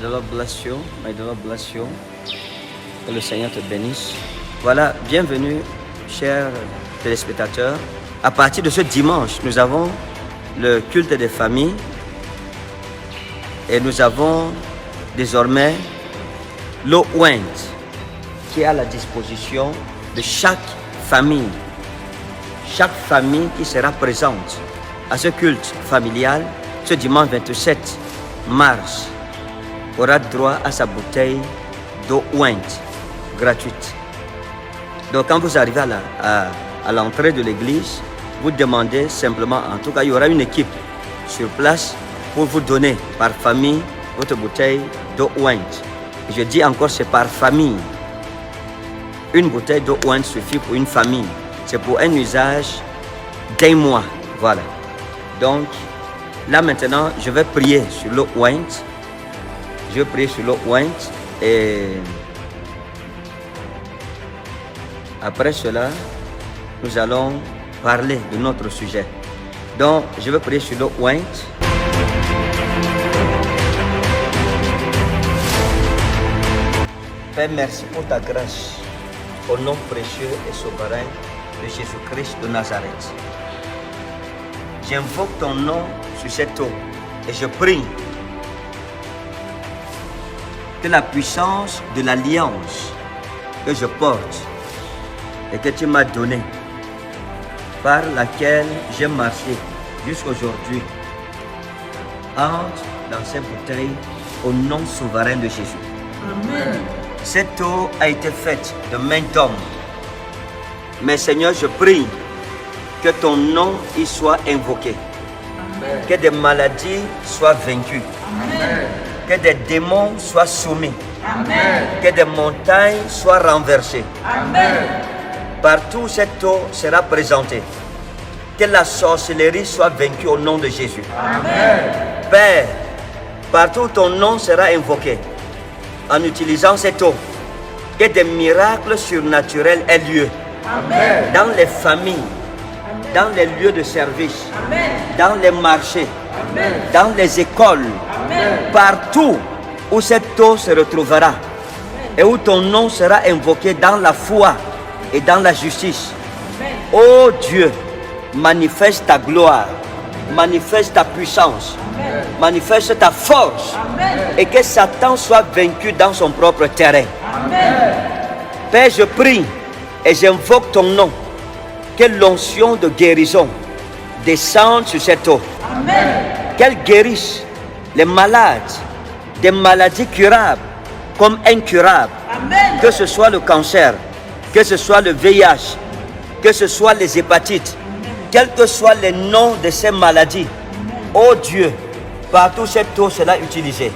the Lord bless you. May the Lord bless you. Que le Seigneur te bénisse. Voilà, bienvenue, chers téléspectateurs. À partir de ce dimanche, nous avons le culte des familles et nous avons désormais l'eau ointe qui est à la disposition de chaque famille. Chaque famille qui sera présente à ce culte familial ce dimanche 27 mars aura droit à sa bouteille d'eau ointe gratuite. Donc quand vous arrivez à l'entrée de l'église, vous demandez simplement, en tout cas il y aura une équipe sur place pour vous donner par famille votre bouteille d'eau ointe. Et je dis encore, c'est par famille. Une bouteille d'eau ointe suffit pour une famille. C'est pour un usage d'un mois. Voilà. Donc, là maintenant, je vais prier sur l'eau ointe. Je vais prier sur l'eau ointe. Et après cela, nous allons parler de notre sujet. Donc, je vais prier sur l'eau ointe. Père, merci pour ta grâce. Au nom précieux et souverain de Jésus-Christ de Nazareth. J'invoque ton nom sur cette eau et je prie que la puissance de l'alliance que je porte et que tu m'as donnée, par laquelle j'ai marché jusqu'aujourd'hui, entre dans cette bouteille au nom souverain de Jésus. Amen. Cette eau a été faite de main d'homme. Mais Seigneur, je prie que ton nom y soit invoqué. Amen. Que des maladies soient vaincues. Amen. Que des démons soient soumis. Amen. Que des montagnes soient renversées. Amen. Partout où cette eau sera présentée, que la sorcellerie soit vaincue au nom de Jésus. Amen. Père, partout où ton nom sera invoqué, en utilisant cette eau, que des miracles surnaturels aient lieu. Amen. Dans les familles, amen, dans les lieux de service, amen, dans les marchés, amen, dans les écoles, amen, partout où cette eau se retrouvera, amen, et où ton nom sera invoqué dans la foi et dans la justice. Amen. Oh Dieu, manifeste ta gloire, manifeste ta puissance, amen, manifeste ta force, amen, et que Satan soit vaincu dans son propre terrain. Amen. Père, je prie et j'invoque ton nom, que l'onction de guérison descende sur cette eau. Amen. Qu'elle guérisse les malades, des maladies curables comme incurables. Amen. Que ce soit le cancer, que ce soit le VIH, que ce soit les hépatites, quels que soient les noms de ces maladies. Oh Dieu, partout cette eau sera utilisée,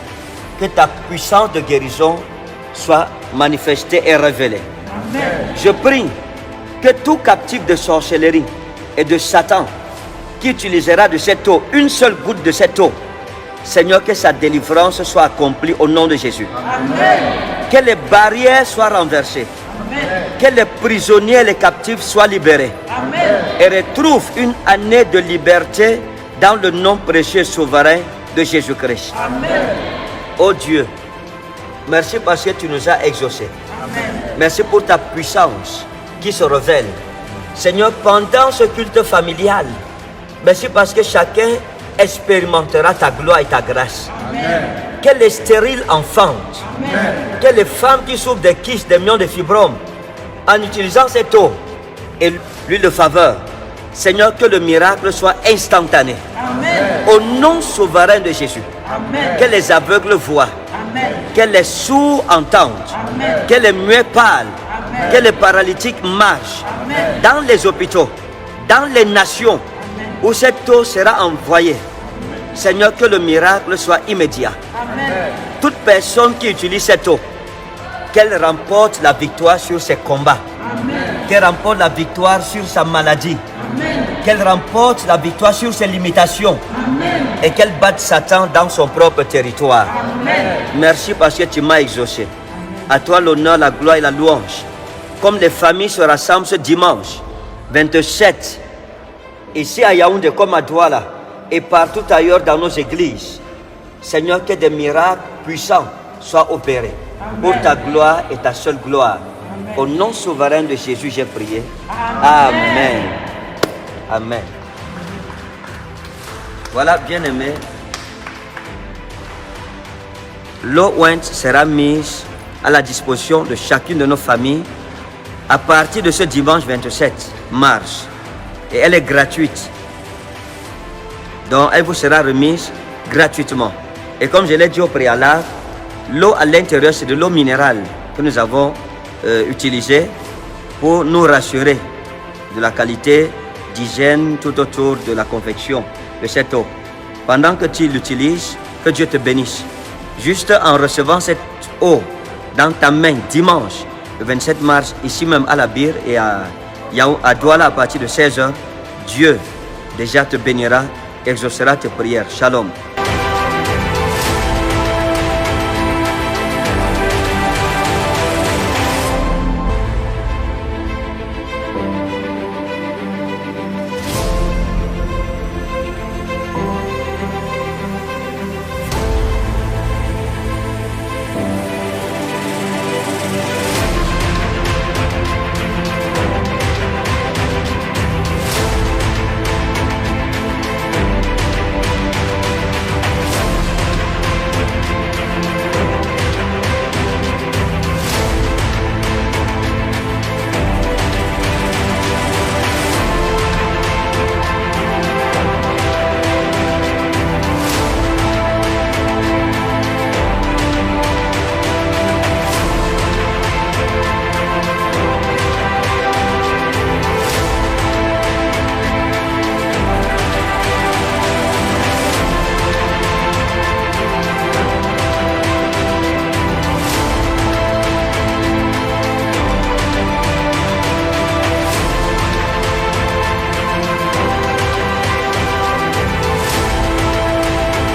que ta puissance de guérison soit manifestée et révélée. Amen. Je prie que tout captif de sorcellerie et de Satan qui utilisera de cette eau, une seule goutte de cette eau, Seigneur, que sa délivrance soit accomplie au nom de Jésus. Amen. Que les barrières soient renversées. Amen. Que les prisonniers et les captifs soient libérés. Amen. Et retrouvent une année de liberté dans le nom précieux et souverain de Jésus-Christ. Amen. Oh Dieu, merci parce que tu nous as exaucés. Amen. Merci pour ta puissance qui se révèle. Seigneur, pendant ce culte familial, merci parce que chacun expérimentera ta gloire et ta grâce. Amen. Que les stériles enfantent. Amen. Que les femmes qui souffrent des kystes, des millions de fibromes, en utilisant cette eau et l'huile de faveur, Seigneur, que le miracle soit instantané. Amen. Au nom souverain de Jésus. Amen. Que les aveugles voient. Amen. Que les sourds entendent. Amen. Que les muets parlent. Amen. Que les paralytiques marchent. Amen. Dans les hôpitaux, dans les nations, amen, où cette eau sera envoyée. Amen. Seigneur, que le miracle soit immédiat. Amen. Toute personne qui utilise cette eau, qu'elle remporte la victoire sur ses combats. Amen. Qu'elle remporte la victoire sur sa maladie. Amen. Qu'elle remporte la victoire sur ses limitations. Amen. Et qu'elle batte Satan dans son propre territoire. Amen. Merci parce que tu m'as exaucé. Amen. À toi l'honneur, la gloire et la louange. Comme les familles se rassemblent ce dimanche 27, ici à Yaoundé comme à Douala et partout ailleurs dans nos églises, Seigneur, que des miracles puissants soient opérés pour ta gloire et ta seule gloire. Au nom souverain de Jésus, j'ai prié. Amen. Amen. Voilà, bien-aimés. L'eau ointe sera mise à la disposition de chacune de nos familles à partir de ce dimanche 27 mars. Et elle est gratuite. Donc, elle vous sera remise gratuitement. Et comme je l'ai dit au préalable, l'eau à l'intérieur, c'est de l'eau minérale que nous avons utilisée pour nous rassurer de la qualité d'hygiène tout autour de la confection de cette eau. Pendant que tu l'utilises, que Dieu te bénisse. Juste en recevant cette eau dans ta main dimanche, le 27 mars, ici même à la Bire et à Douala à partir de 16h, Dieu déjà te bénira, exaucera tes prières. Shalom.